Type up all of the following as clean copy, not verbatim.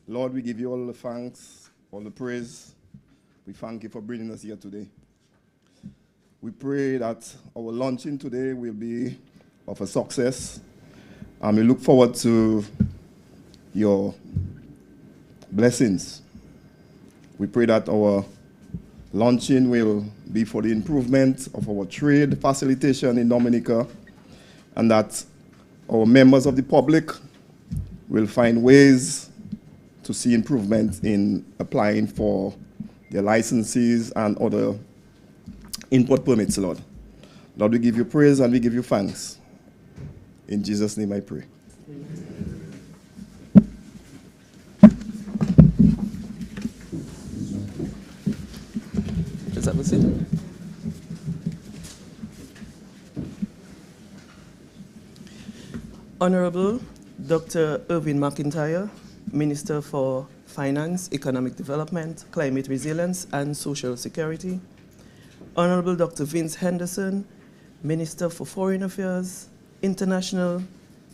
Lord, we give you all the thanks, all the praise. We thank you for bringing us here today. We pray that our launching today will be of a success, and we look forward to your blessings. We pray that our launching will be for the improvement of our trade facilitation in Dominica, and that our members of the public will find ways to see improvement in applying for their licenses and other input permits, Lord. Lord, we give you praise and we give you thanks. In Jesus' name I pray. Is that what's it? Honorable Dr. Irvin McIntyre, Minister for Finance, Economic Development, Climate Resilience, and Social Security. Honorable Dr. Vince Henderson, Minister for Foreign Affairs, International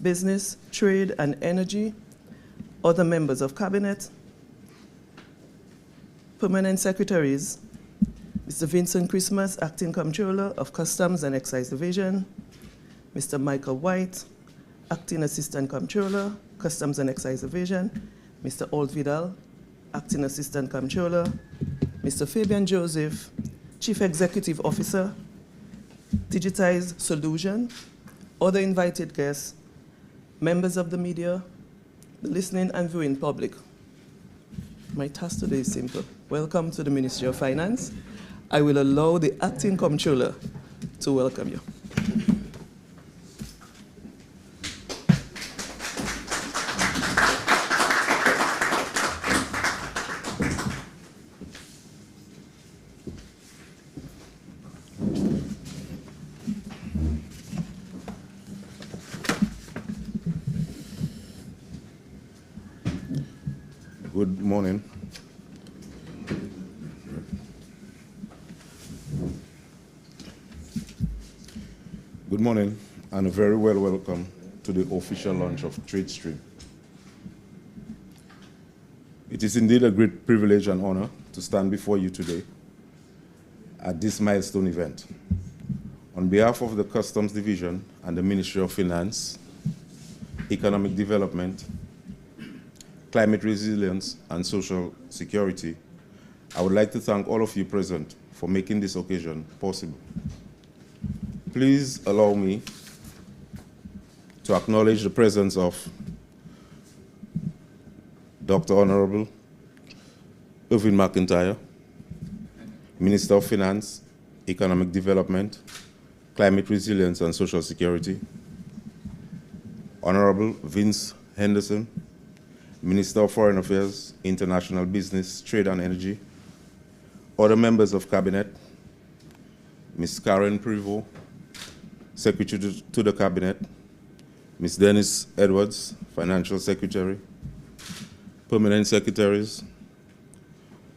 Business, Trade, and Energy. Other members of Cabinet. Permanent Secretaries, Mr. Vincent Christmas, Acting Comptroller of Customs and Excise Division. Mr. Michael White, Acting Assistant Comptroller, Customs and Excise Division. Mr. Alt Vidal, Acting Assistant Comptroller. Mr. Fabian Joseph, Chief Executive Officer, Digitized Solution. Other invited guests, members of the media, the listening and viewing public. My task today is simple. Welcome to the Ministry of Finance. I will allow the Acting Comptroller to welcome you. Good morning. Good morning, and a very well welcome to the official launch of Tradestream. It is indeed a great privilege and honor to stand before you today at this milestone event. On behalf of the Customs Division and the Ministry of Finance, Economic Development, Climate Resilience, and Social Security, I would like to thank all of you present for making this occasion possible. Please allow me to acknowledge the presence of Dr. Honorable Irvin McIntyre, Minister of Finance, Economic Development, Climate Resilience, and Social Security, Honorable Vince Henderson, Minister of Foreign Affairs, International Business, Trade and Energy, other members of Cabinet, Ms. Karen Prevost, Secretary to the Cabinet, Ms. Dennis Edwards, Financial Secretary, Permanent Secretaries,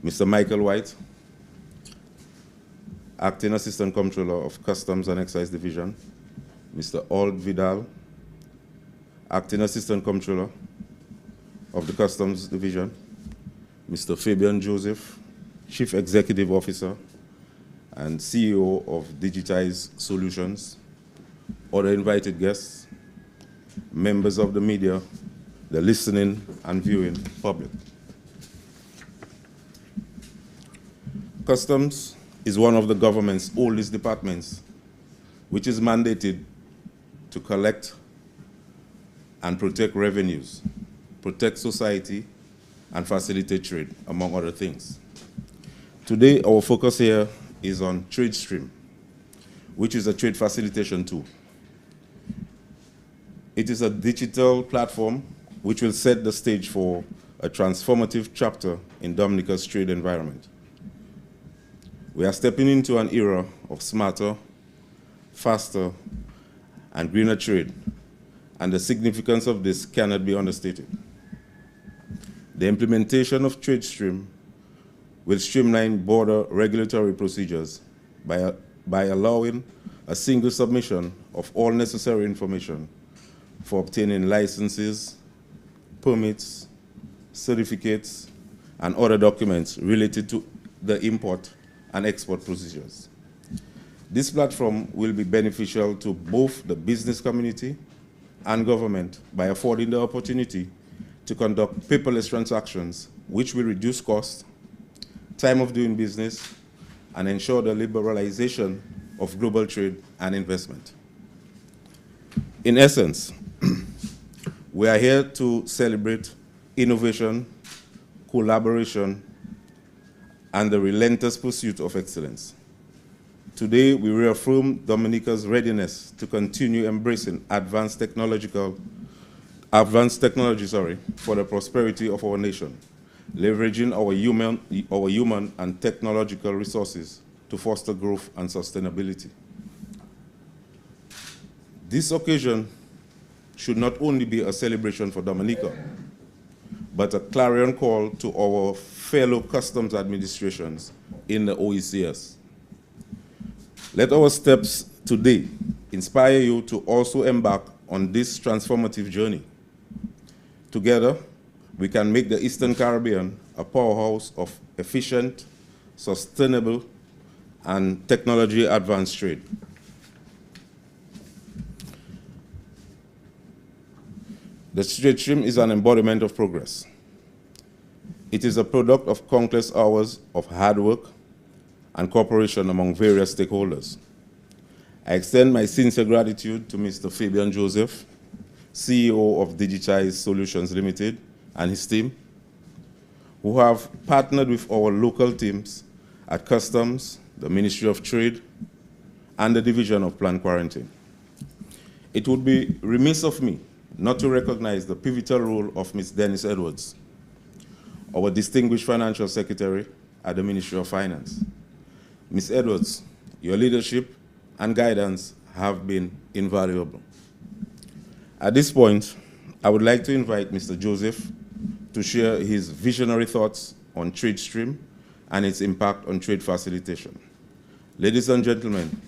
Mr. Michael White, Acting Assistant Comptroller of Customs and Excise Division, Mr. Alt Vidal, Acting Assistant Comptroller of the Customs Division, Mr. Fabian Joseph, Chief Executive Officer and CEO of Digitized Solutions, other invited guests, members of the media, the listening and viewing public. Customs is one of the government's oldest departments, which is mandated to collect and protect revenues, protect society, and facilitate trade, among other things. Today, our focus here is on Tradestream, which is a trade facilitation tool. It is a digital platform which will set the stage for a transformative chapter in Dominica's trade environment. We are stepping into an era of smarter, faster, and greener trade, and the significance of this cannot be understated. The implementation of Tradestream will streamline border regulatory procedures by allowing a single submission of all necessary information for obtaining licenses, permits, certificates, and other documents related to the import and export procedures. This platform will be beneficial to both the business community and government by affording the opportunity to conduct paperless transactions, which will reduce cost, time of doing business, and ensure the liberalization of global trade and investment. In essence, we are here to celebrate innovation, collaboration, and the relentless pursuit of excellence. Today, we reaffirm Dominica's readiness to continue embracing advanced technology for the prosperity of our nation, leveraging our human and technological resources to foster growth and sustainability. This occasion should not only be a celebration for Dominica, but a clarion call to our fellow customs administrations in the OECS. Let our steps today inspire you to also embark on this transformative journey. Together, we can make the Eastern Caribbean a powerhouse of efficient, sustainable, and technology-advanced trade. The Tradestream is an embodiment of progress. It is a product of countless hours of hard work and cooperation among various stakeholders. I extend my sincere gratitude to Mr. Fabian Joseph, CEO of Digitized Solutions Limited, and his team, who have partnered with our local teams at Customs, the Ministry of Trade, and the Division of Planned Quarantine. It would be remiss of me not to recognize the pivotal role of Ms. Dennis Edwards, our distinguished Financial Secretary at the Ministry of Finance. Ms. Edwards, your leadership and guidance have been invaluable. At this point, I would like to invite Mr. Joseph to share his visionary thoughts on Tradestream and its impact on trade facilitation. Ladies and gentlemen,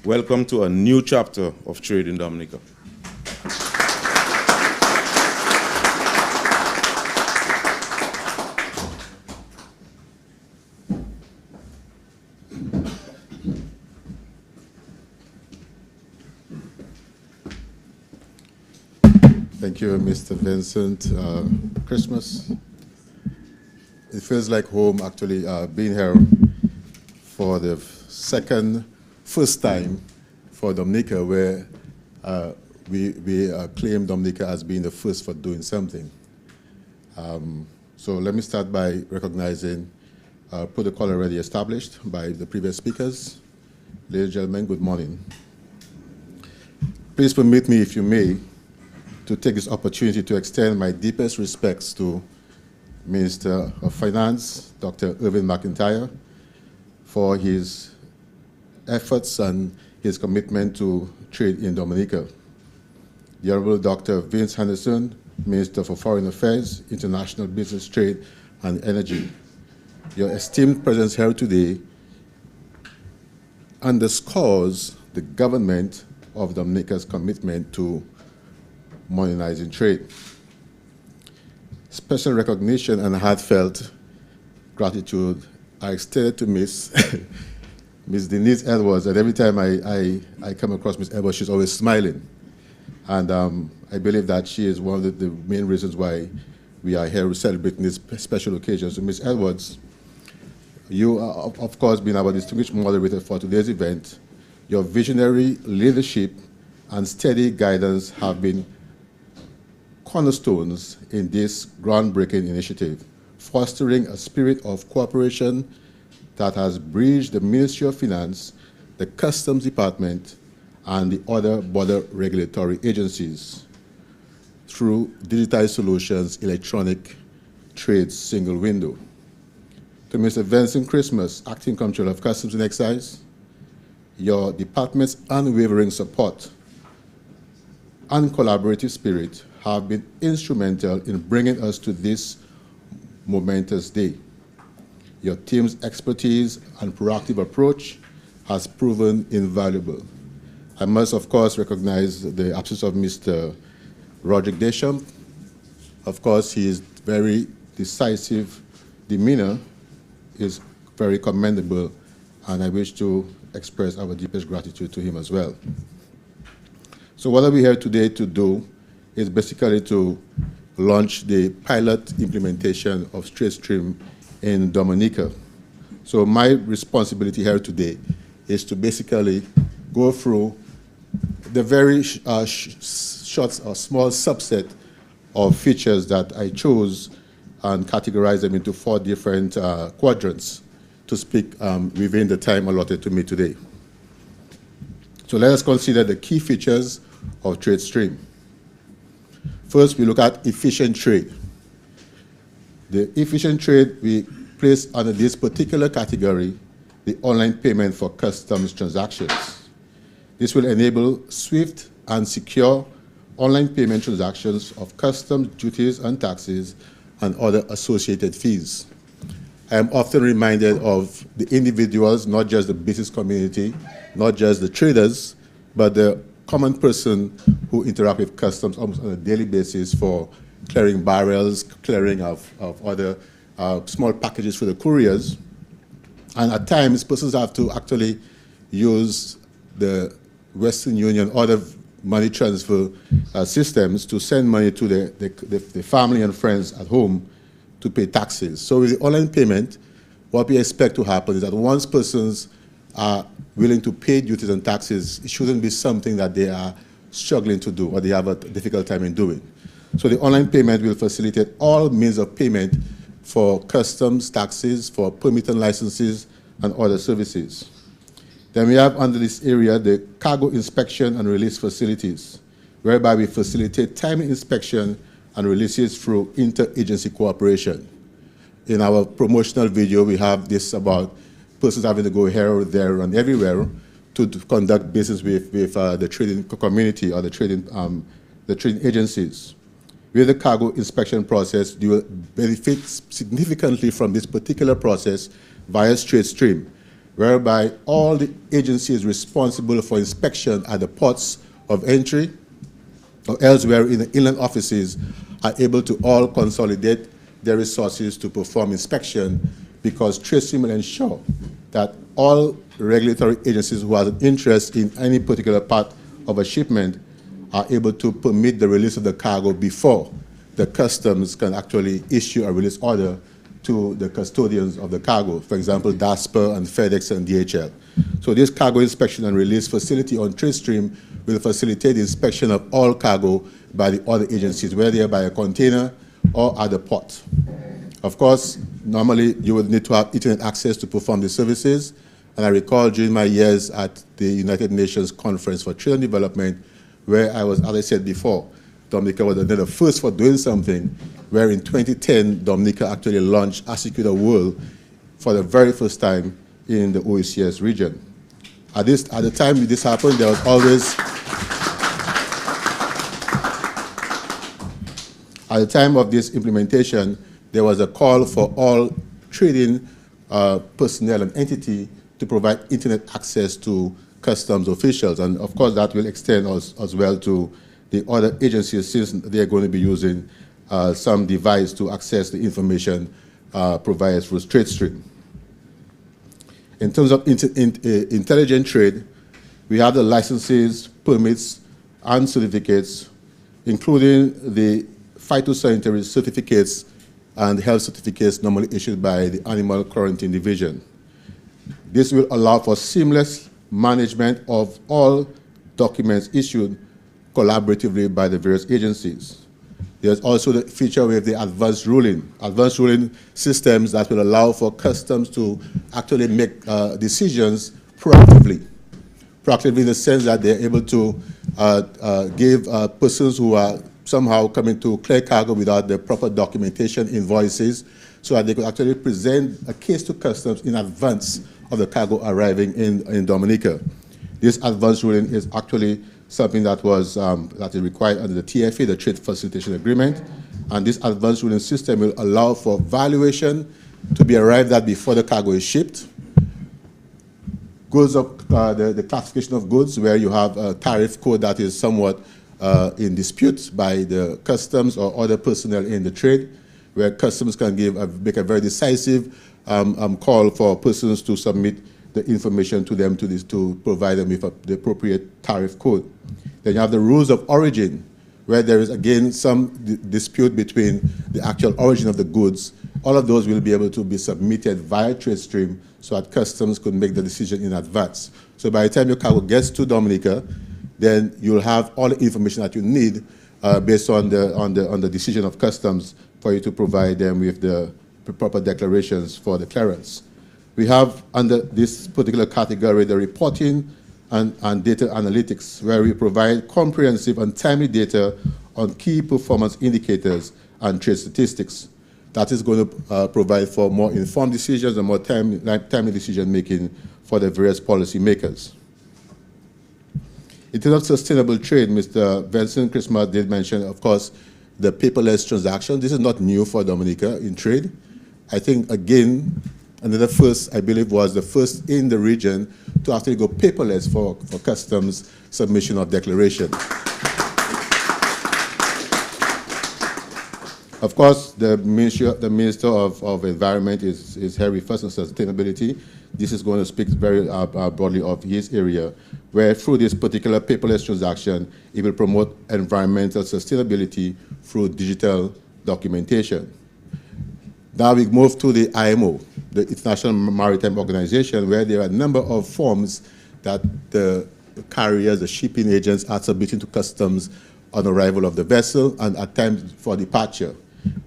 welcome to a new chapter of trade in Dominica. Thank you, Mr. Vincent. Christmas. It feels like home, actually, being here for the first time for Dominica, where we claim Dominica as being the first for doing something. So let me start by recognizing protocol already established by the previous speakers. Ladies and gentlemen, good morning. Please permit me, if you may, to take this opportunity to extend my deepest respects to Minister of Finance, Dr. Irvin McIntyre, for his efforts and his commitment to trade in Dominica. The Honorable Dr. Vince Henderson, Minister for Foreign Affairs, International Business, Trade, and Energy. Your esteemed presence here today underscores the government of Dominica's commitment to modernizing trade. Special recognition and heartfelt gratitude are extended to Miss Denise Edwards, and every time I come across Miss Edwards, she's always smiling. And I believe that she is one of the main reasons why we are here celebrating this special occasion. So Miss Edwards, you are, of course, being our distinguished moderator for today's event. Your visionary leadership and steady guidance have been cornerstones in this groundbreaking initiative, fostering a spirit of cooperation that has bridged the Ministry of Finance, the Customs Department, and the other border regulatory agencies through Digitized Solutions Electronic Trade Single Window. To Mr. Vincent Christmas, Acting Comptroller of Customs and Excise, your department's unwavering support and collaborative spirit have been instrumental in bringing us to this momentous day. Your team's expertise and proactive approach has proven invaluable. I must, of course, recognize the absence of Mr. Roderick Deschamps. Of course, he is very decisive demeanor is very commendable, and I wish to express our deepest gratitude to him as well. So what are we here today to do is basically to launch the pilot implementation of Tradestream in Dominica. So my responsibility here today is to basically go through the very short or small subset of features that I chose and categorize them into 4 different quadrants to speak within the time allotted to me today. So let us consider the key features of Tradestream. First, we look at efficient trade. The efficient trade we place under this particular category the online payment for customs transactions. This will enable swift and secure online payment transactions of customs, duties, and taxes, and other associated fees. I am often reminded of the individuals, not just the business community, not just the traders, but the common person who interact with customs almost on a daily basis for clearing barrels, clearing of other small packages for the couriers. And at times, persons have to actually use the Western Union or the money transfer systems to send money to the family and friends at home to pay taxes. So with the online payment, what we expect to happen is that once persons are willing to pay duties and taxes, it shouldn't be something that they are struggling to do or they have a difficult time in doing. So the online payment will facilitate all means of payment for customs, taxes, for permit and licenses, and other services. Then we have under this area the cargo inspection and release facilities, whereby we facilitate timely inspection and releases through interagency cooperation. In our promotional video, we have this about persons having to go here or there and everywhere to conduct business with the trading community or the trading agencies. With the cargo inspection process, you will benefit significantly from this particular process via Tradestream, whereby all the agencies responsible for inspection at the ports of entry or elsewhere in the inland offices are able to all consolidate their resources to perform inspection, because Tradestream will ensure that all regulatory agencies who have an interest in any particular part of a shipment are able to permit the release of the cargo before the customs can actually issue a release order to the custodians of the cargo, for example, DASPER and FedEx and DHL. So this cargo inspection and release facility on Tradestream will facilitate the inspection of all cargo by the other agencies, whether they are by a container or at the port. Of course, normally you would need to have internet access to perform the services. And I recall during my years at the United Nations Conference for Trade and Development, where I was, as I said before, Dominica was the first for doing something, where in 2010, Dominica actually launched Assecure World for the very first time in the OECS region. At the time this happened, there was always, at the time of this implementation, there was a call for all trading personnel and entity to provide internet access to customs officials. And of course, that will extend as well to the other agencies, since they are going to be using some device to access the information provided through Tradestream. In terms of intelligent trade, we have the licenses, permits, and certificates, including the phytosanitary certificates and health certificates normally issued by the Animal Quarantine Division. This will allow for seamless management of all documents issued collaboratively by the various agencies. There's also the feature with the advanced ruling systems that will allow for customs to actually make decisions proactively. Proactively in the sense that they're able to give persons who are somehow coming to clear cargo without the proper documentation, invoices, so that they could actually present a case to customs in advance of the cargo arriving in Dominica. This advanced ruling is actually something that is required under the TFA, the Trade Facilitation Agreement, and this advanced ruling system will allow for valuation to be arrived at before the cargo is shipped. Goods of the classification of goods, where you have a tariff code that is somewhat in dispute by the customs or other personnel in the trade, where customs can make a very decisive call for persons to submit the information to them to provide them with the appropriate tariff code. Then you have the rules of origin, where there is again some dispute between the actual origin of the goods. All of those will be able to be submitted via Tradestream so that customs could make the decision in advance. So by the time your cargo gets to Dominica, then you'll have all the information that you need based on the decision of customs for you to provide them with the proper declarations for the clearance. We have under this particular category the reporting and data analytics, where we provide comprehensive and timely data on key performance indicators and trade statistics. That is going to provide for more informed decisions and more timely decision making for the various policy makers. In terms of sustainable trade, Mr. Vincent Christmas did mention, of course, the paperless transaction. This is not new for Dominica in trade. I think, again, another first, I believe, was the first in the region to actually go paperless for customs submission of declaration. Of course, the Minister of Environment is Harry First on sustainability. This is going to speak very broadly of his area, where through this particular paperless transaction, it will promote environmental sustainability through digital documentation. Now we move to the IMO, the International Maritime Organization, where there are a number of forms that the carriers, the shipping agents are submitting to customs on arrival of the vessel and at times for departure.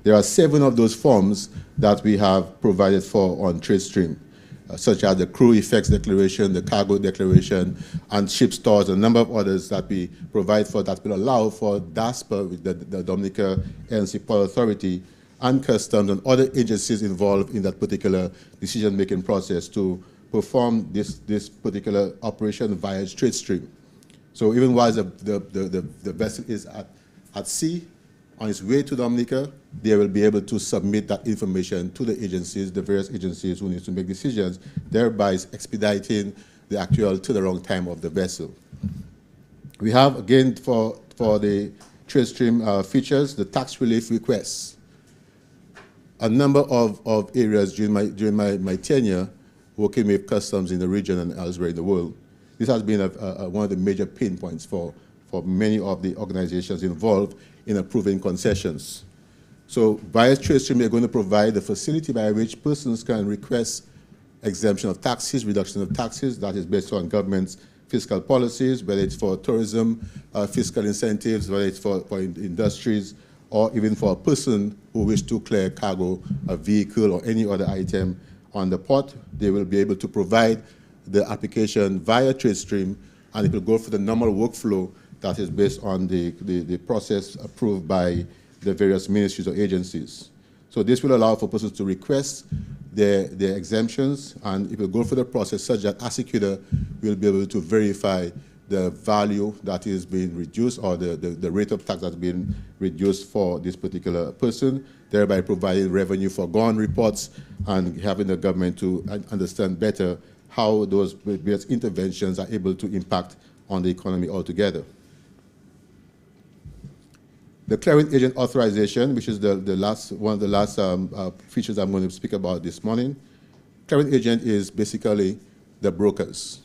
There are 7 of those forms that we have provided for on Tradestream, such as the crew effects declaration, the cargo declaration, and ship stores, a number of others that we provide for that will allow for DASPA, the Dominica ANC Port Authority, and customs and other agencies involved in that particular decision-making process to perform this particular operation via Tradestream. So even while the vessel is at sea, on its way to Dominica, they will be able to submit that information to the agencies, the various agencies who need to make decisions, thereby expediting the actual turnaround time of the vessel. We have, again, for the Tradestream features, the tax relief requests. A number of areas during my tenure working with customs in the region and elsewhere in the world, this has been one of the major pain points for many of the organizations involved in approving concessions. So via Tradestream, we're going to provide the facility by which persons can request exemption of taxes, reduction of taxes, that is based on government's fiscal policies, whether it's for tourism, fiscal incentives, whether it's for industries, or even for a person who wishes to clear cargo, a vehicle, or any other item on the port. They will be able to provide the application via Tradestream, and it will go through the normal workflow that is based on the process approved by the various ministries or agencies. So this will allow for persons to request their exemptions, and it will go through the process such that Asecutor will be able to verify the value that is being reduced or the rate of tax that's been reduced for this particular person, thereby providing revenue for gone reports and having the government to understand better how those various interventions are able to impact on the economy altogether. The clearing agent authorization, which is one of the last features I'm going to speak about this morning. Clearing agent is basically the brokers.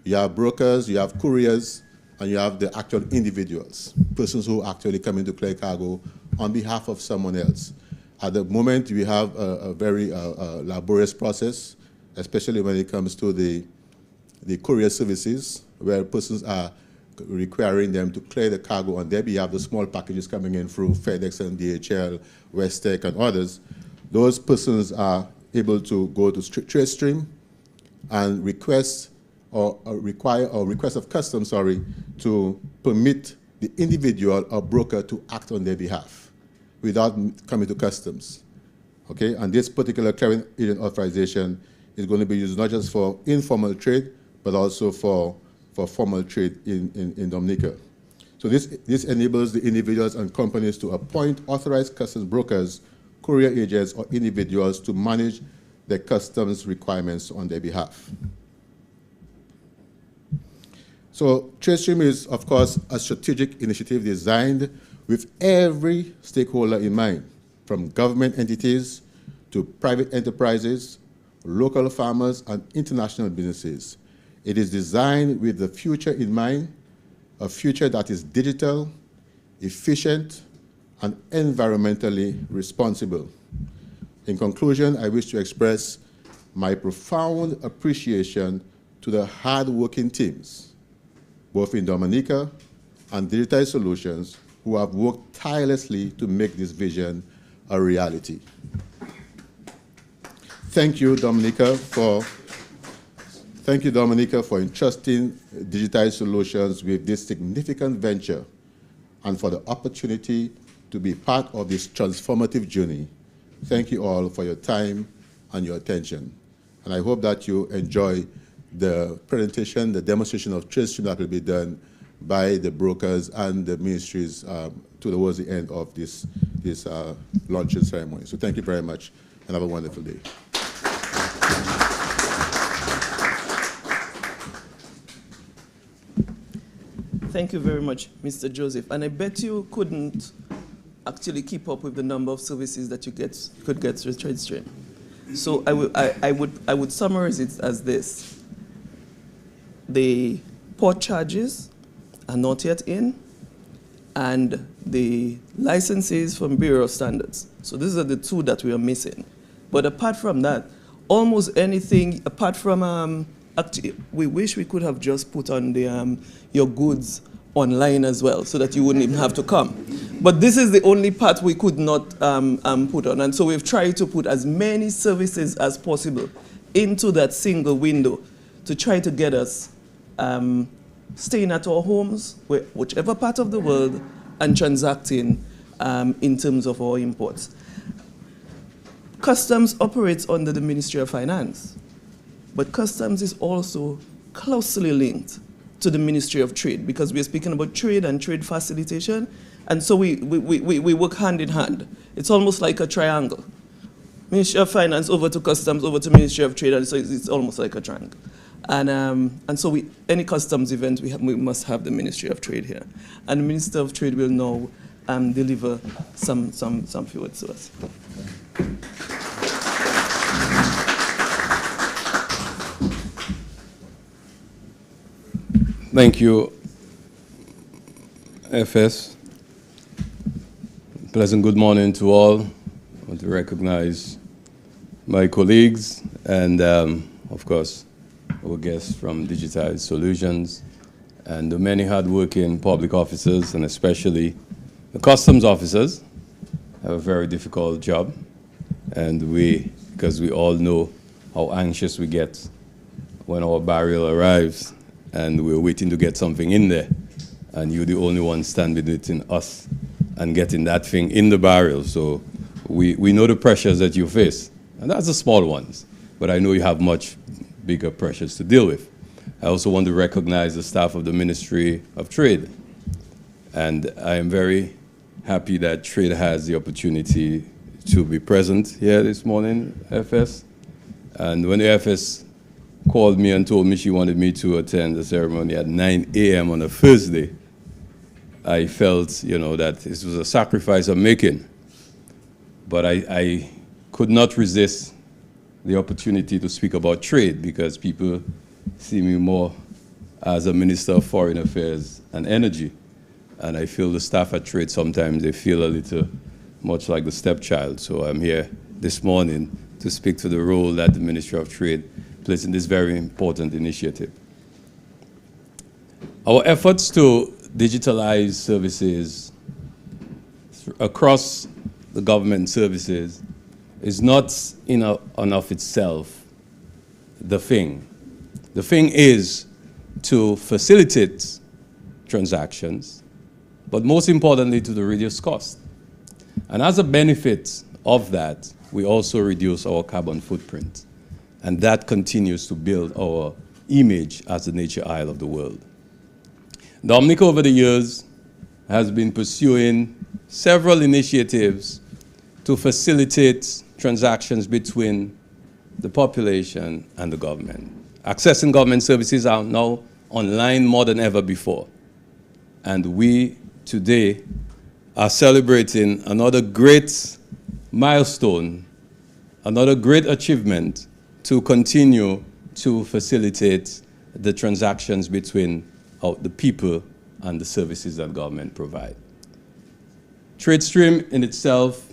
You have brokers, you have couriers, and you have the actual individuals, persons who actually come in to clear cargo on behalf of someone else. At the moment, we have a very laborious process, especially when it comes to the courier services, where persons are requiring them to clear the cargo on their behalf, the small packages coming in through FedEx and DHL, Westech, and others. Those persons are able to go to Tradestream and request of customs, to permit the individual or broker to act on their behalf without coming to customs. Okay, and this particular clearing agent authorization is going to be used not just for informal trade, but also for formal trade in Dominica. So this enables the individuals and companies to appoint authorized customs brokers, courier agents, or individuals to manage the customs requirements on their behalf. So Tradestream is, of course, a strategic initiative designed with every stakeholder in mind. from government entities to private enterprises, local farmers, and international businesses. It is designed with the future in mind, a future that is digital, efficient, and environmentally responsible. In conclusion, I wish to express my profound appreciation to the hard-working teams, both in Dominica and Digital Solutions, who have worked tirelessly to make this vision a reality. Thank you, Dominica, for entrusting Digital Solutions with this significant venture and for the opportunity to be part of this transformative journey. Thank you all for your time and your attention. And I hope that you enjoy the presentation, the demonstration of Tradestream that will be done by the brokers and the ministries towards the end of this launching ceremony. So thank you very much and have a wonderful day. Thank you very much, Mr. Joseph. And I bet you couldn't actually keep up with the number of services that you could get through Tradestream. So I would summarize it as this. The port charges are not yet in, and the licenses from Bureau of Standards. So these are the two that we are missing. But apart from that, almost anything, apart from, actually, we wish we could have just put on the, your goods online as well, so that you wouldn't even have to come. But this is the only part we could not put on. And so we've tried to put as many services as possible into that single window to try to get us staying at our homes, whichever part of the world, and transacting in terms of our imports. Customs operates under the Ministry of Finance, but customs is also closely linked to the Ministry of Trade, because we're speaking about trade and trade facilitation, and so we work hand in hand. It's almost like a triangle. Ministry of Finance over to Customs, over to Ministry of Trade, and so it's almost like a triangle. And so any customs event, we must have the Ministry of Trade here. And the Minister of Trade will now deliver some few words to us. Thank you, FS. Pleasant good morning to all. I want to recognize my colleagues and, of course, our guests from Digital Solutions and the many hard-working public officers, and especially the customs officers, have a very difficult job. And because we all know how anxious we get when our barrel arrives and we're waiting to get something in there, and you're the only one standing between us and getting that thing in the barrel. So we know the pressures that you face, and that's the small ones, but I know you have much bigger pressures to deal with. I also want to recognize the staff of the Ministry of Trade, and I am very happy that Trade has the opportunity to be present here this morning, FS. And when the FS called me and told me she wanted me to attend the ceremony at 9 a.m. on a Thursday, I felt, that this was a sacrifice I'm making. But I could not resist the opportunity to speak about trade, because people see me more as a Minister of Foreign Affairs and Energy. And I feel the staff at Trade sometimes, they feel a little much like the stepchild. So I'm here this morning to speak to the role that the Ministry of Trade plays in this very important initiative. Our efforts to digitalize services across the government services is not in and of itself the thing. The thing is to facilitate transactions, but most importantly to the reduce cost. And as a benefit of that, we also reduce our carbon footprint. And that continues to build our image as the nature isle of the world. Dominica, over the years, has been pursuing several initiatives to facilitate transactions between the population and the government. Accessing government services are now online more than ever before. And we today are celebrating another great milestone, another great achievement to continue to facilitate the transactions between the people and the services that government provide. Tradestream in itself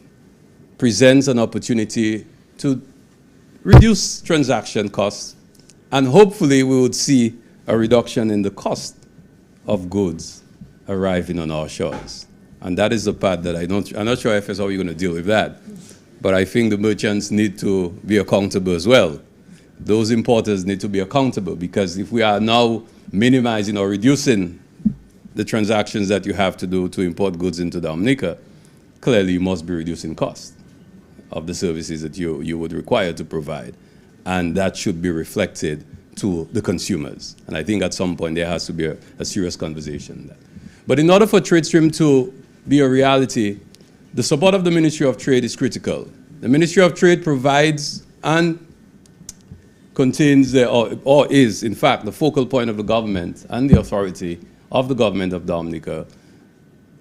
presents an opportunity to reduce transaction costs, and hopefully we would see a reduction in the cost of goods arriving on our shores. And that is the part that I'm not sure FS how you're going to deal with that, but I think the merchants need to be accountable as well. Those importers need to be accountable, because if we are now minimizing or reducing the transactions that you have to do to import goods into Dominica, clearly you must be reducing costs of the services that you would require to provide. And that should be reflected to the consumers. And I think at some point there has to be a serious conversation there. But in order for Tradestream to be a reality, the support of the Ministry of Trade is critical. The Ministry of Trade provides and contains, or is, in fact, the focal point of the government and the authority of the government of Dominica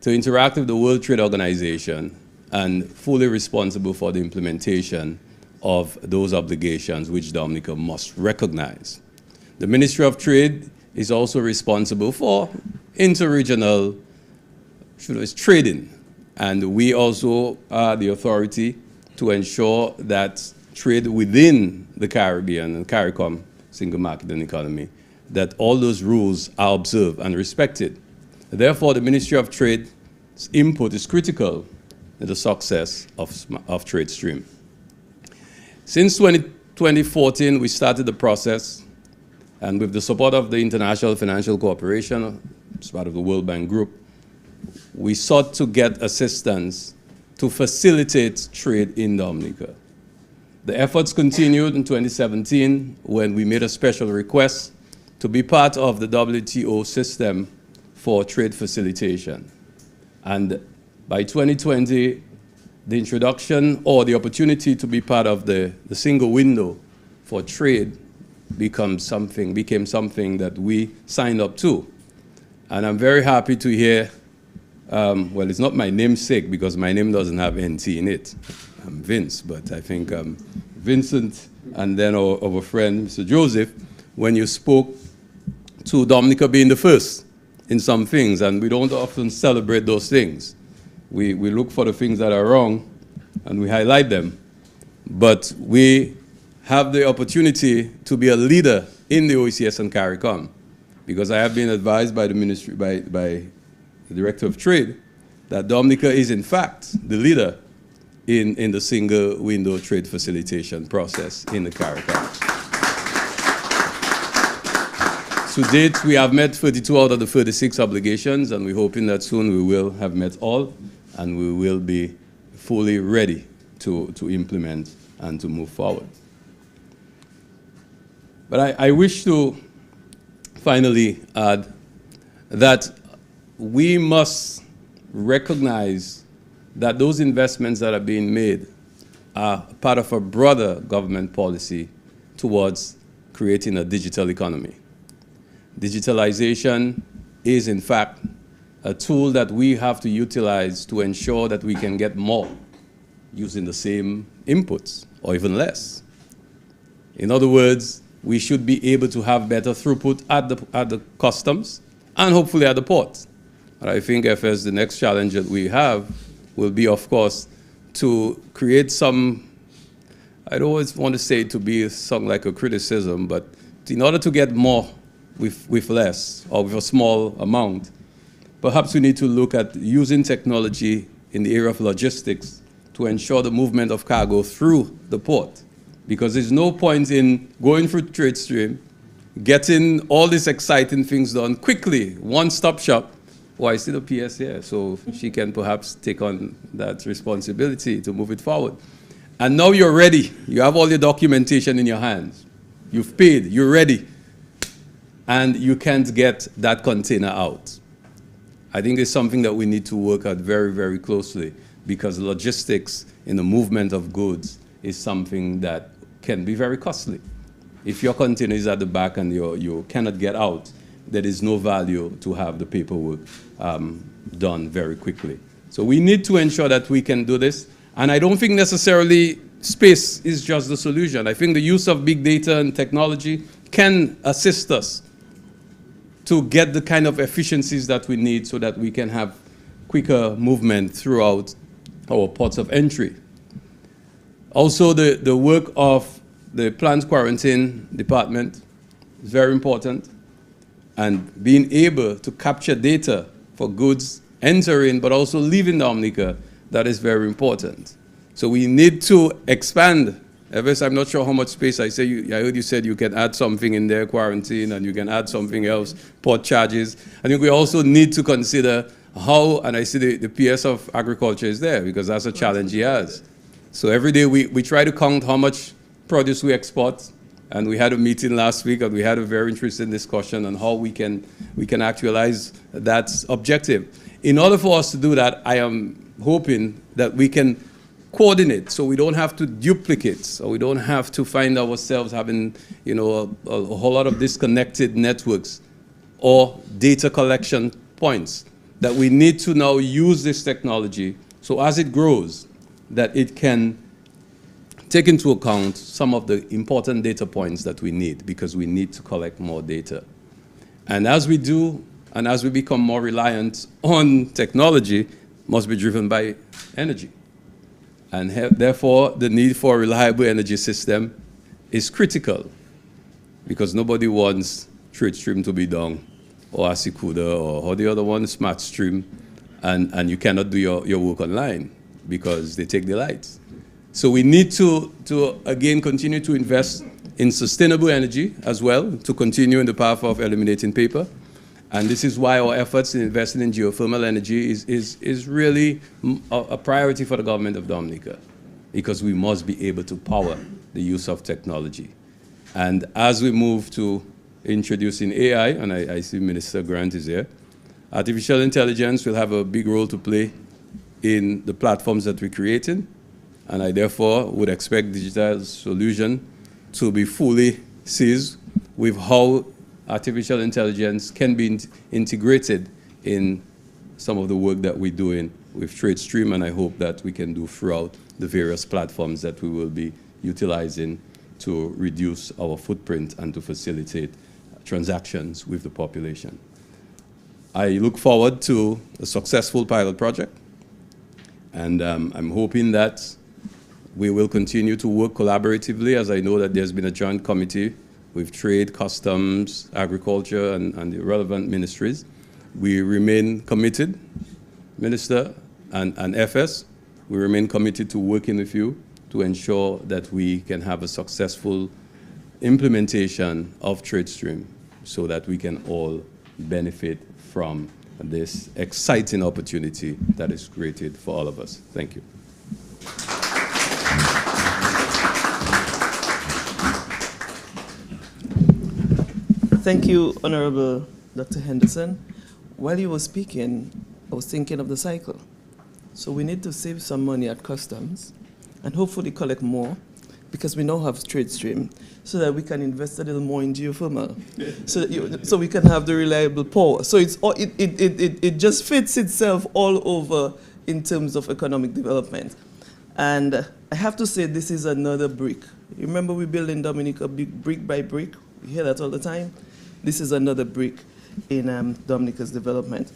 to interact with the World Trade Organization and fully responsible for the implementation of those obligations which Dominica must recognize. The Ministry of Trade is also responsible for interregional trading, and we also are the authority to ensure that trade within the Caribbean and CARICOM, single market and economy, that all those rules are observed and respected. Therefore, the Ministry of Trade's input is critical in the success of Tradestream. Since 2014, we started the process, and with the support of the International Financial Corporation, as part of the World Bank Group, we sought to get assistance to facilitate trade in Dominica. The efforts continued in 2017 when we made a special request to be part of the WTO system for trade facilitation. And by 2020, the introduction or the opportunity to be part of the single window for trade became something that we signed up to. And I'm very happy to hear, well, it's not my namesake because my name doesn't have NT in it. I'm Vince, but I think Vincent and then our friend, Mr. Joseph, when you spoke to Dominica being the first in some things, and we don't often celebrate those things. We look for the things that are wrong and we highlight them. But we have the opportunity to be a leader in the OECS and CARICOM, because I have been advised by the ministry, by the Director of Trade, that Dominica is in fact the leader in the single window trade facilitation process in the CARICOM. To date, we have met 32 out of the 36 obligations, and we're hoping that soon we will have met all, and we will be fully ready to implement and to move forward. But I wish to finally add that we must recognize that those investments that are being made are part of a broader government policy towards creating a digital economy. Digitalization is, in fact, a tool that we have to utilize to ensure that we can get more using the same inputs or even less. In other words, we should be able to have better throughput at the customs and hopefully at the port. But I think FS, the next challenge that we have will be, of course, to create some, I don't always want to say to be something like a criticism, but in order to get more with less or with a small amount, perhaps we need to look at using technology in the area of logistics to ensure the movement of cargo through the port. Because there's no point in going through Tradestream, getting all these exciting things done quickly, one-stop shop. Oh, I see the PS here, so she can perhaps take on that responsibility to move it forward. And now you're ready. You have all your documentation in your hands. You've paid, you're ready. And you can't get that container out. I think it's something that we need to work at very, very closely, because logistics in the movement of goods is something that can be very costly. If your container is at the back and you cannot get out, there is no value to have the paperwork done very quickly. So we need to ensure that we can do this. And I don't think necessarily space is just the solution. I think the use of big data and technology can assist us to get the kind of efficiencies that we need so that we can have quicker movement throughout our ports of entry. Also, the work of the plant quarantine department is very important, and being able to capture data for goods entering but also leaving Dominica, that is very important. So we need to expand. Eves, I'm not sure how much space I heard you said you can add something in there, quarantine, and you can add something else, port charges. I think we also need to consider how, and I see the PS of Agriculture is there because that's a challenge he has. So every day we try to count how much produce we export, and we had a meeting last week and we had a very interesting discussion on how we can actualize that objective. In order for us to do that, I am hoping that we can coordinate so we don't have to duplicate, so we don't have to find ourselves having a whole lot of disconnected networks or data collection points, that we need to now use this technology so as it grows that it can take into account some of the important data points that we need, because we need to collect more data. And as we do, and as we become more reliant on technology, must be driven by energy. And therefore, the need for a reliable energy system is critical, because nobody wants Tradestream to be down, or Asikuda, or the other one, SmartStream, and you cannot do your work online because they take the lights. So we need to again, continue to invest in sustainable energy as well, to continue in the path of eliminating paper. And this is why our efforts in investing in geothermal energy is really a priority for the government of Dominica, because we must be able to power the use of technology. And as we move to introducing AI, and I see Minister Grant is here, artificial intelligence will have a big role to play in the platforms that we're creating. And I therefore would expect digital solution to be fully seized with how artificial intelligence can be integrated in some of the work that we're doing with Tradestream, and I hope that we can do throughout the various platforms that we will be utilizing to reduce our footprint and to facilitate transactions with the population. I look forward to a successful pilot project, and I'm hoping that we will continue to work collaboratively, as I know that there's been a joint committee with Trade, Customs, Agriculture, and the relevant ministries. We remain committed, Minister and FS, we remain committed to working with you to ensure that we can have a successful implementation of Tradestream so that we can all benefit from this exciting opportunity that is created for all of us. Thank you. Thank you, Honorable Dr. Henderson. While you were speaking, I was thinking of the cycle. So we need to save some money at customs and hopefully collect more, because we now have Tradestream, so that we can invest a little more in geothermal, so we can have the reliable power. So it just fits itself all over in terms of economic development. And I have to say, this is another brick. You remember we build in Dominica brick by brick? We hear that all the time. This is another brick in Dominica's development.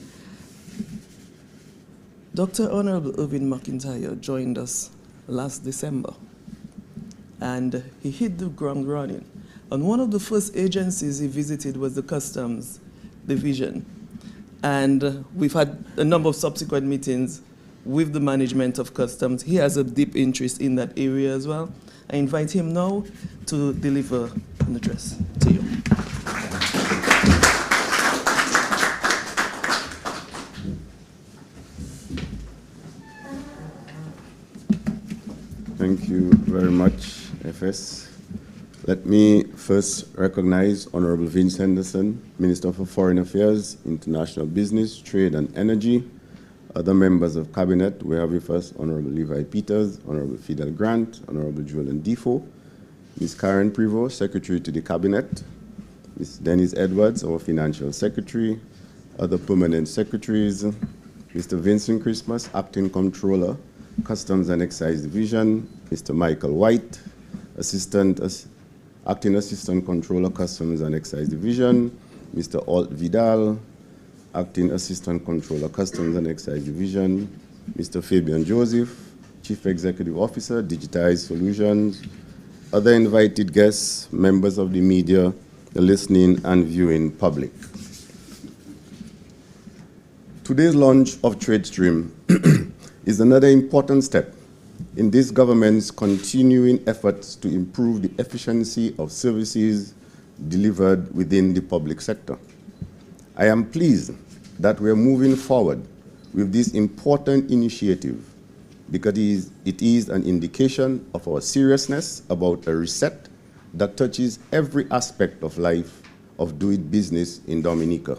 Dr. Honorable Irvin McIntyre joined us last December, and he hit the ground running. And one of the first agencies he visited was the Customs Division. And we've had a number of subsequent meetings with the management of Customs. He has a deep interest in that area as well. I invite him now to deliver an address to you. Thank you very much, FS. Let me first recognize Honorable Vince Henderson, Minister for Foreign Affairs, International Business, Trade and Energy. Other members of Cabinet, we have with us Honorable Levi Peters, Honorable Fidel Grant, Honorable Julian Defoe, Ms. Karen Prevost, Secretary to the Cabinet, Ms. Denise Edwards, our Financial Secretary, other permanent secretaries, Mr. Vincent Christmas, Acting Comptroller, Customs and Excise Division, Mr. Michael White, Acting Assistant Controller, Customs and Excise Division, Mr. Alt Vidal, Acting Assistant Controller, Customs and Excise Division, Mr. Fabian Joseph, Chief Executive Officer, Digitized Solutions, other invited guests, members of the media, the listening and viewing public. Today's launch of Tradestream is another important step in this government's continuing efforts to improve the efficiency of services delivered within the public sector. I am pleased that we are moving forward with this important initiative because it is an indication of our seriousness about a reset that touches every aspect of life of doing business in Dominica.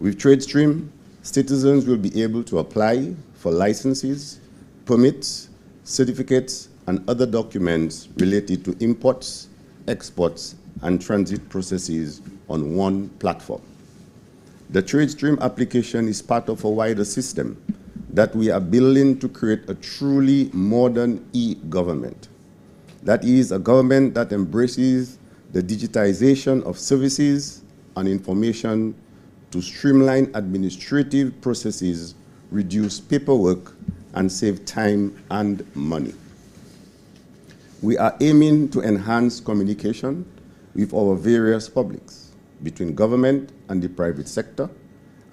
With Tradestream, citizens will be able to apply for licenses, permits, certificates, and other documents related to imports, exports, and transit processes on one platform. The Tradestream application is part of a wider system that we are building to create a truly modern e-government. That is a government that embraces the digitization of services and information to streamline administrative processes, reduce paperwork, and save time and money. We are aiming to enhance communication with our various publics, between government and the private sector,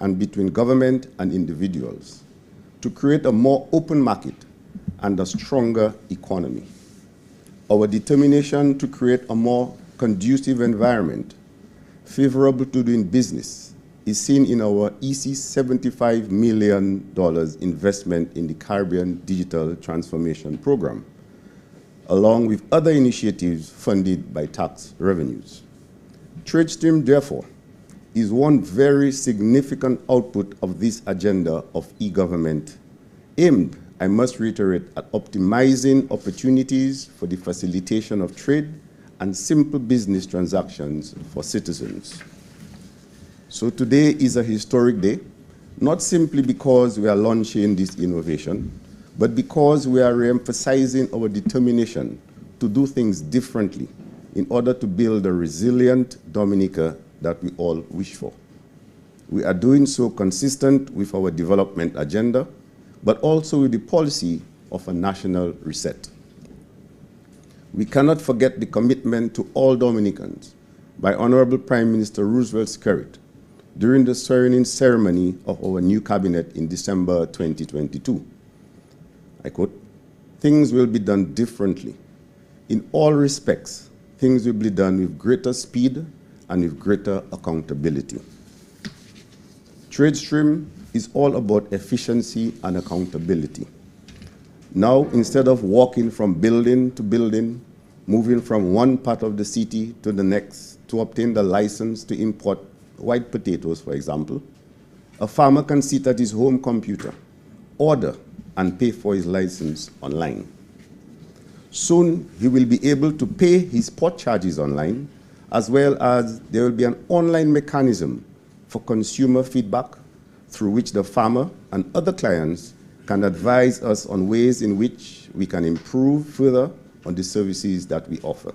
and between government and individuals, to create a more open market and a stronger economy. Our determination to create a more conducive environment favorable to doing business is seen in our EC $75 million investment in the Caribbean Digital Transformation Program, along with other initiatives funded by tax revenues. Tradestream, therefore, is one very significant output of this agenda of e-government, aimed, I must reiterate, at optimizing opportunities for the facilitation of trade and simple business transactions for citizens. So today is a historic day, not simply because we are launching this innovation, but because we are re-emphasizing our determination to do things differently in order to build a resilient Dominica that we all wish for. We are doing so consistent with our development agenda, but also with the policy of a national reset. We cannot forget the commitment to all Dominicans by Honorable Prime Minister Roosevelt Skerrit during the swearing-in ceremony of our new cabinet in December 2022. I quote, "Things will be done differently. In all respects, things will be done with greater speed and with greater accountability." Tradestream is all about efficiency and accountability. Now, instead of walking from building to building, moving from one part of the city to the next to obtain the license to import white potatoes, for example, a farmer can sit at his home computer, order, and pay for his license online. Soon, he will be able to pay his port charges online, as well as there will be an online mechanism for consumer feedback through which the farmer and other clients can advise us on ways in which we can improve further on the services that we offer.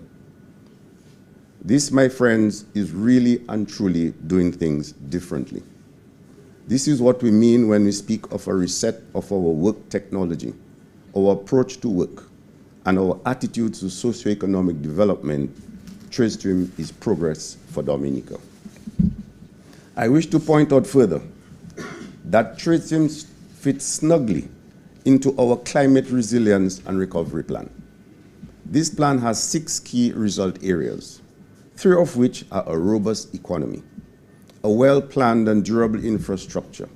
This, my friends, is really and truly doing things differently. This is what we mean when we speak of a reset of our work technology, our approach to work, and our attitude to socioeconomic development. Tradestream is progress for Dominica. I wish to point out further that Tradestream fits snugly into our climate resilience and recovery plan. This plan has 6 key result areas, 3 of which are a robust economy, a well-planned and durable infrastructure,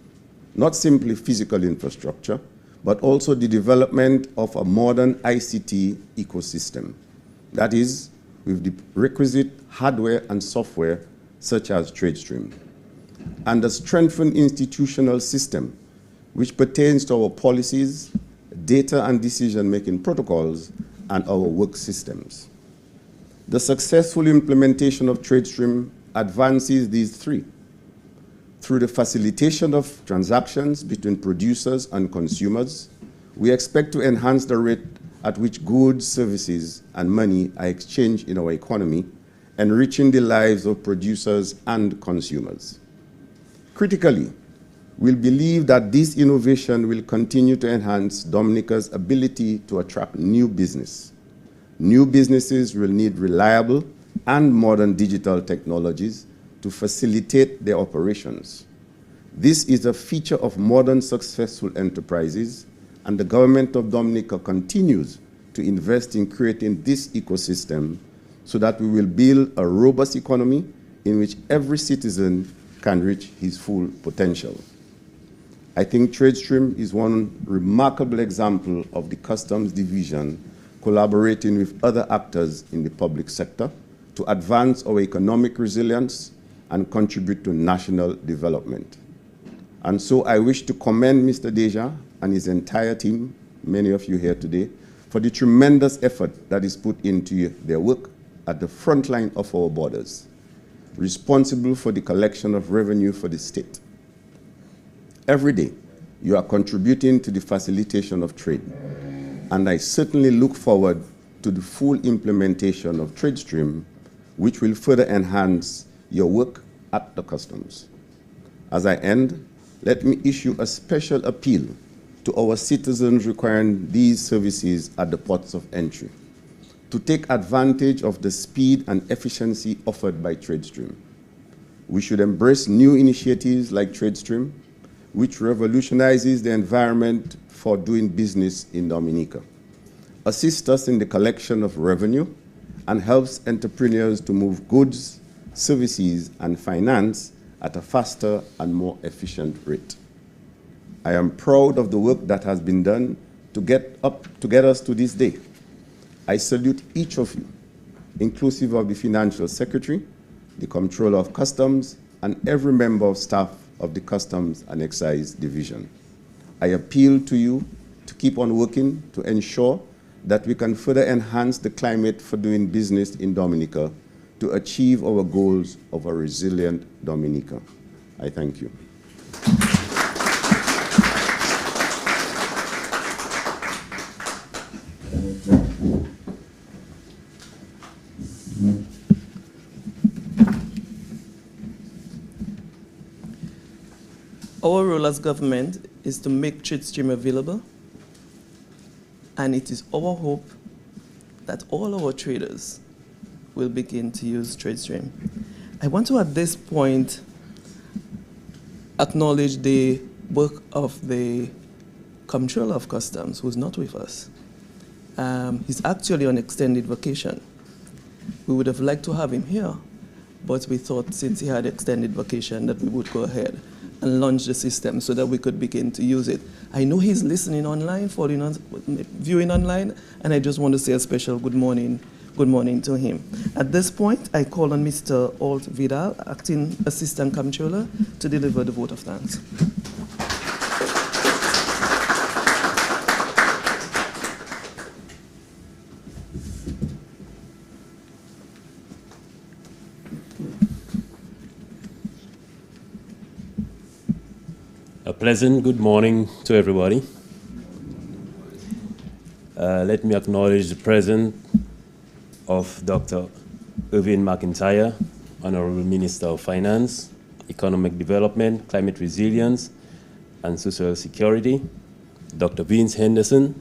not simply physical infrastructure, but also the development of a modern ICT ecosystem, that is, with the requisite hardware and software such as Tradestream, and a strengthened institutional system which pertains to our policies, data and decision-making protocols, and our work systems. The successful implementation of Tradestream advances these 3 through the facilitation of transactions between producers and consumers, we expect to enhance the rate at which goods, services, and money are exchanged in our economy, enriching the lives of producers and consumers. Critically, we believe that this innovation will continue to enhance Dominica's ability to attract new business. New businesses will need reliable and modern digital technologies to facilitate their operations. This is a feature of modern successful enterprises, and the government of Dominica continues to invest in creating this ecosystem so that we will build a robust economy in which every citizen can reach his full potential. I think Tradestream is one remarkable example of the Customs Division collaborating with other actors in the public sector to advance our economic resilience and contribute to national development. And so I wish to commend Mr. Deja and his entire team, many of you here today, for the tremendous effort that is put into their work at the front line of our borders, responsible for the collection of revenue for the state. Every day, you are contributing to the facilitation of trade, and I certainly look forward to the full implementation of Tradestream, which will further enhance your work at the customs. As I end, let me issue a special appeal to our citizens requiring these services at the ports of entry to take advantage of the speed and efficiency offered by Tradestream. We should embrace new initiatives like Tradestream, which revolutionizes the environment for doing business in Dominica, assist us in the collection of revenue, and helps entrepreneurs to move goods, services, and finance at a faster and more efficient rate. I am proud of the work that has been done to get us to this day. I salute each of you, inclusive of the Financial Secretary, the Comptroller of Customs, and every member of staff of the Customs and Excise Division. I appeal to you to keep on working to ensure that we can further enhance the climate for doing business in Dominica to achieve our goals of a resilient Dominica. I thank you. Our role as government is to make Tradestream available, and it is our hope that all our traders will begin to use Tradestream. I want to, at this point, acknowledge the work of the Comptroller of Customs, who's not with us. He's actually on extended vacation. We would have liked to have him here, but we thought since he had extended vacation that we would go ahead and launch the system so that we could begin to use it. I know he's listening online, viewing online, and I just want to say a special good morning to him. At this point, I call on Mr. Alt Vidal, Acting Assistant Comptroller, to deliver the vote of thanks. A pleasant good morning to everybody. Let me acknowledge the presence of Dr. Irvin McIntyre, Honorable Minister of Finance, Economic Development, Climate Resilience, and Social Security, Dr. Vince Henderson,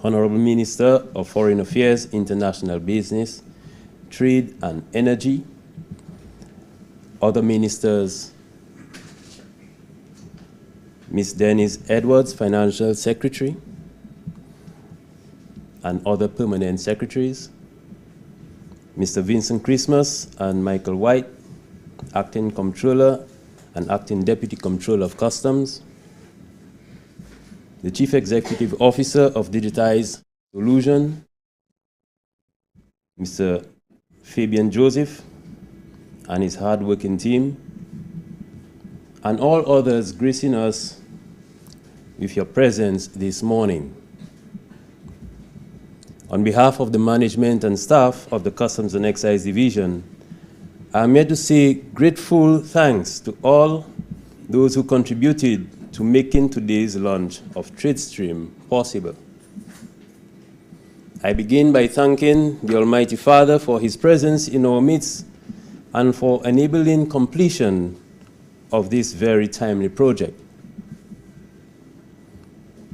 Honorable Minister of Foreign Affairs, International Business, Trade and Energy, other ministers, Ms. Denise Edwards, Financial Secretary, and other permanent secretaries, Mr. Vincent Christmas and Michael White, Acting Comptroller and Acting Deputy Comptroller of Customs, the Chief Executive Officer of Digitized Solution, Mr. Fabian Joseph and his hard-working team, and all others gracing us with your presence this morning. On behalf of the management and staff of the Customs and Excise Division, I'm here to say grateful thanks to all those who contributed to making today's launch of Tradestream possible. I begin by thanking the Almighty Father for his presence in our midst and for enabling completion of this very timely project.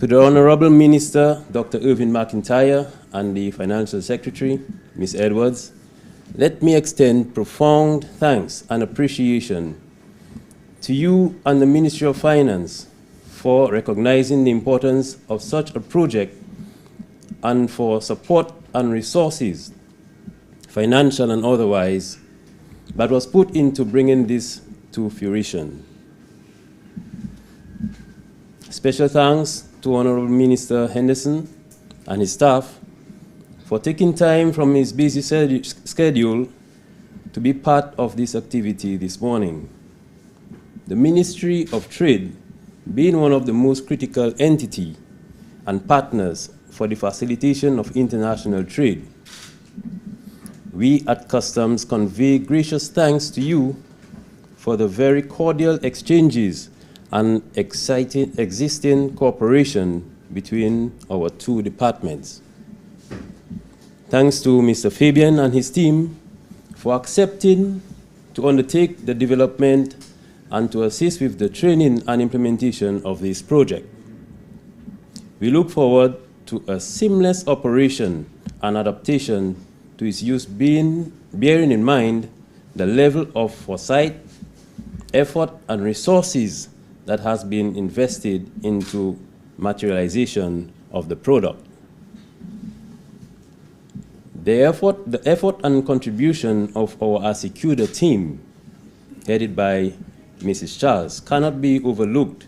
To the Honorable Minister, Dr. Irvin McIntyre, and the Financial Secretary, Ms. Edwards, let me extend profound thanks and appreciation to you and the Ministry of Finance for recognizing the importance of such a project and for support and resources, financial and otherwise, that was put into bringing this to fruition. Special thanks to Honorable Minister Henderson and his staff for taking time from his busy schedule to be part of this activity this morning. The Ministry of Trade, being one of the most critical entity and partners for the facilitation of international trade, we at Customs convey gracious thanks to you for the very cordial exchanges and exciting existing cooperation between our two departments. Thanks to Mr. Fabian and his team for accepting to undertake the development and to assist with the training and implementation of this project. We look forward to a seamless operation and adaptation to its use, bearing in mind the level of foresight, effort, and resources that has been invested into materialization of the product. The effort and contribution of our Asicuda team, headed by Mrs. Charles, cannot be overlooked,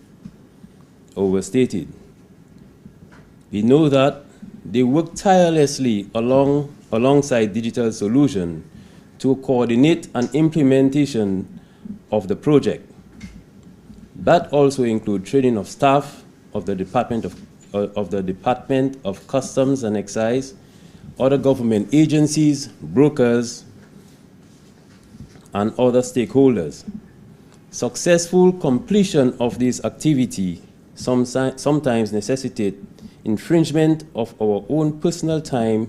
overstated. We know that they work tirelessly alongside digital solutions to coordinate and implementation of the project. That also includes training of staff of the Department of Customs and Excise, other government agencies, brokers, and other stakeholders. Successful completion of this activity sometimes necessitate infringement of our own personal time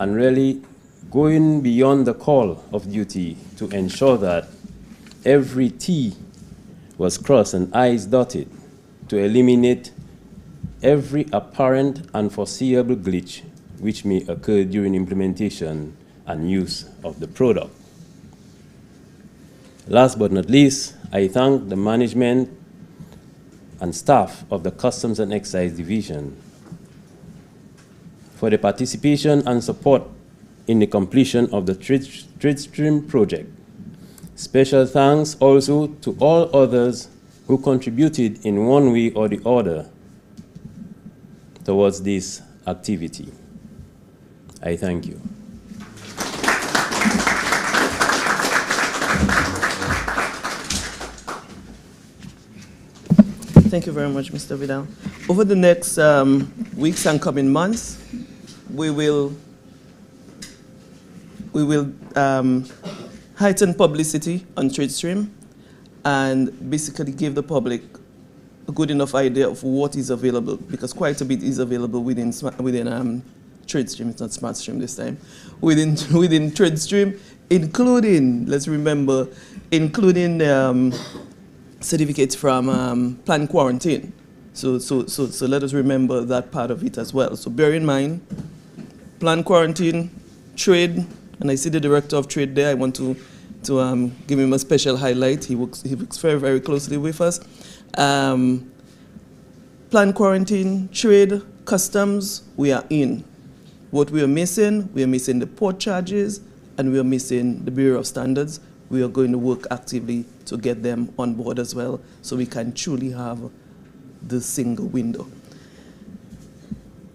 and really going beyond the call of duty to ensure that every T was crossed and I's dotted to eliminate every apparent and foreseeable glitch which may occur during implementation and use of the product. Last but not least, I thank the management and staff of the Customs and Excise Division for the participation and support in the completion of the Tradestream project. Special thanks also to all others who contributed in one way or the other towards this activity. I thank you. Thank you very much, Mr. Vidal. Over the next weeks and coming months, we will heighten publicity on Tradestream and basically give the public a good enough idea of what is available, because quite a bit is available within Tradestream. It's not SmartStream this time. Within Tradestream, including, let's remember, including certificates from planned quarantine. So let us remember that part of it as well. So bear in mind, planned quarantine, trade, and I see the director of trade there. I want to give him a special highlight. He works very, very closely with us. Planned quarantine, trade, customs, we are in. What we are missing the port charges, and we are missing the Bureau of Standards. We are going to work actively to get them on board as well, so we can truly have the single window.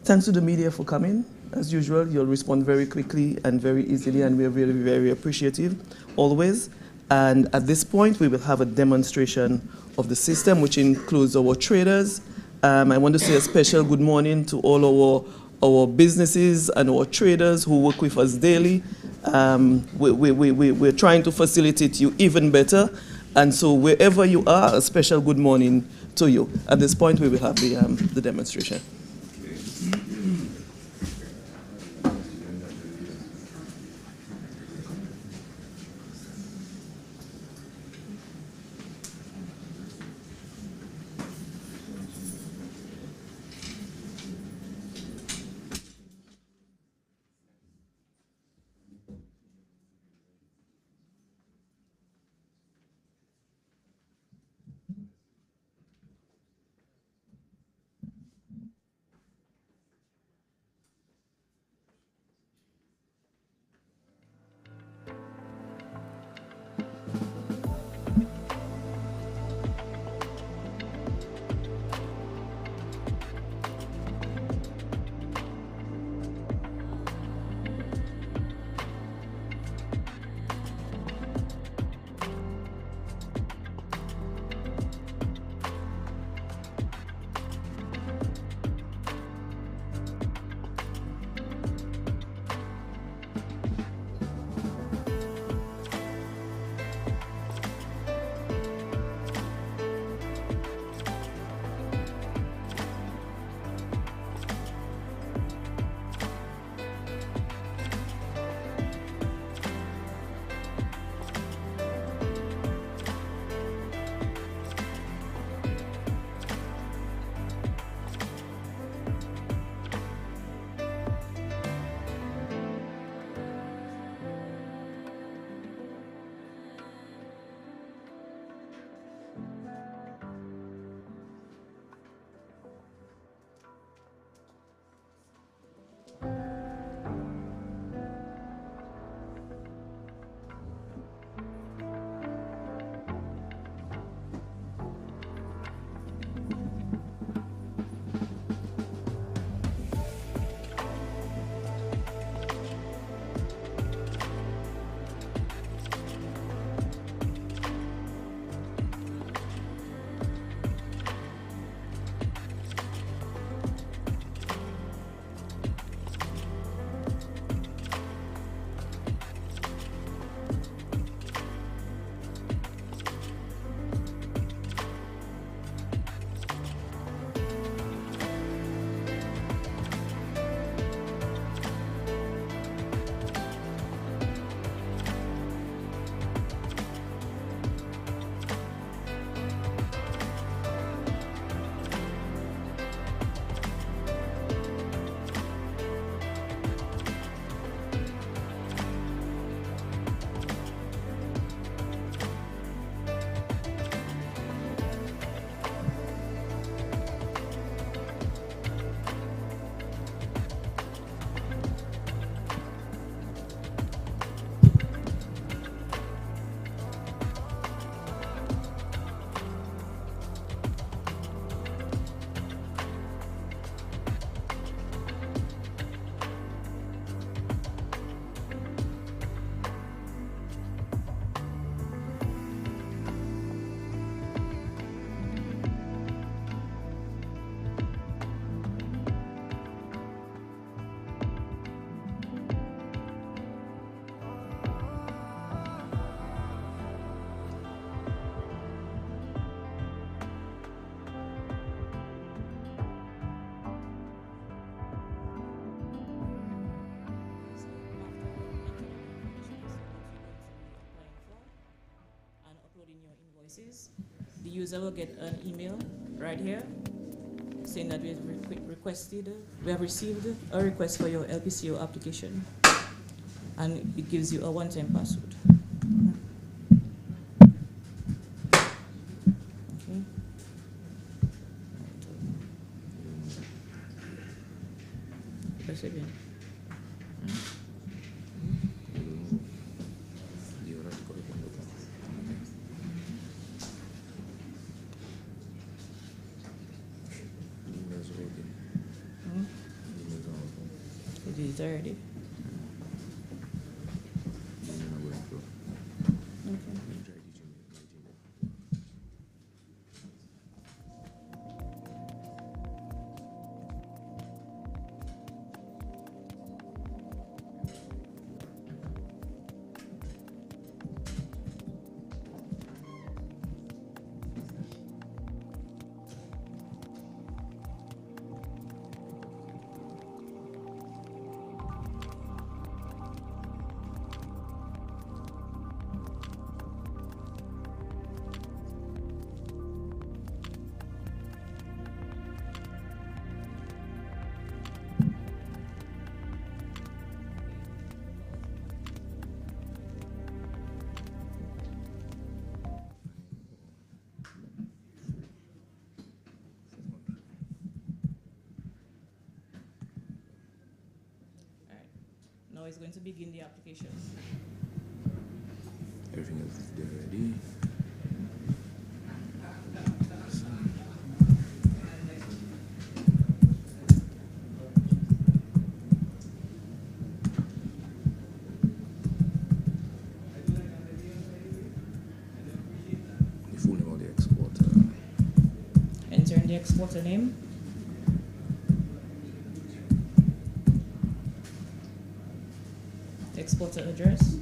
Thanks to the media for coming. As usual, you'll respond very quickly and very easily, and we're very, very appreciative, always. And at this point, we will have a demonstration of the system, which includes our traders. I want to say a special good morning to all our businesses and our traders who work with us daily. We're trying to facilitate you even better. And so wherever you are, a special good morning to you. At this point, we will have the demonstration. The user will get an email right here saying that we have received a request for your LPCO application, and it gives you a one-time password. Okay. Press again. It is already. Now it's going to begin the application. Everything else is there already. The full name of the exporter. Enter in the exporter name. Exporter address.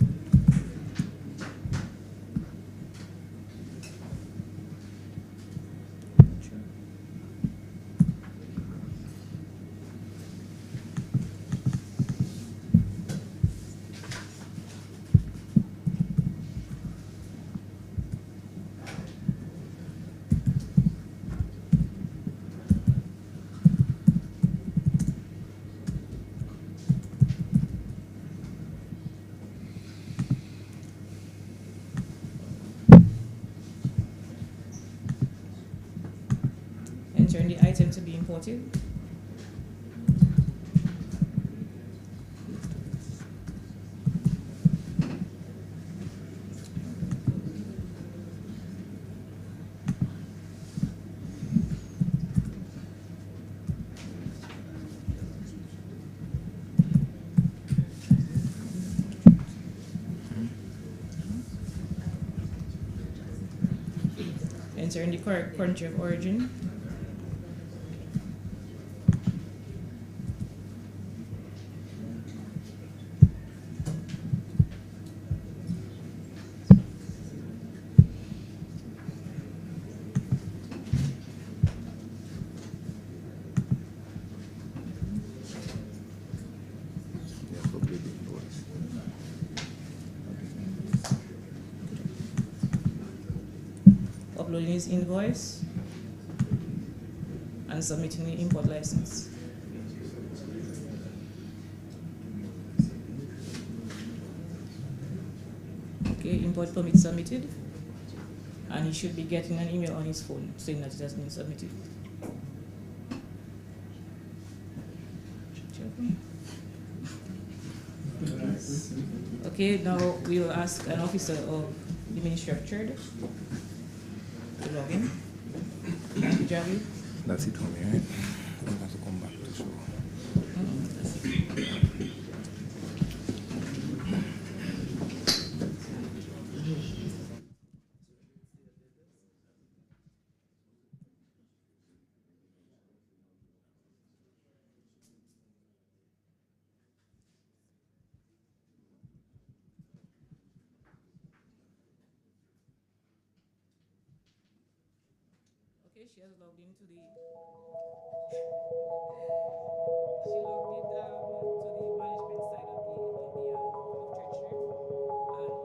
Enter in the item to be imported. Enter in the correct country of origin. Yeah, upload the invoice. Uploading his invoice and submitting the import license. Okay, import permit submitted, and he should be getting an email on his phone saying that it has been submitted. Okay, now we'll ask an officer of the Ministry of Trade to log in. Thank you, Javi. That's it for me, right? I have to come back to show. Okay, she has logged into the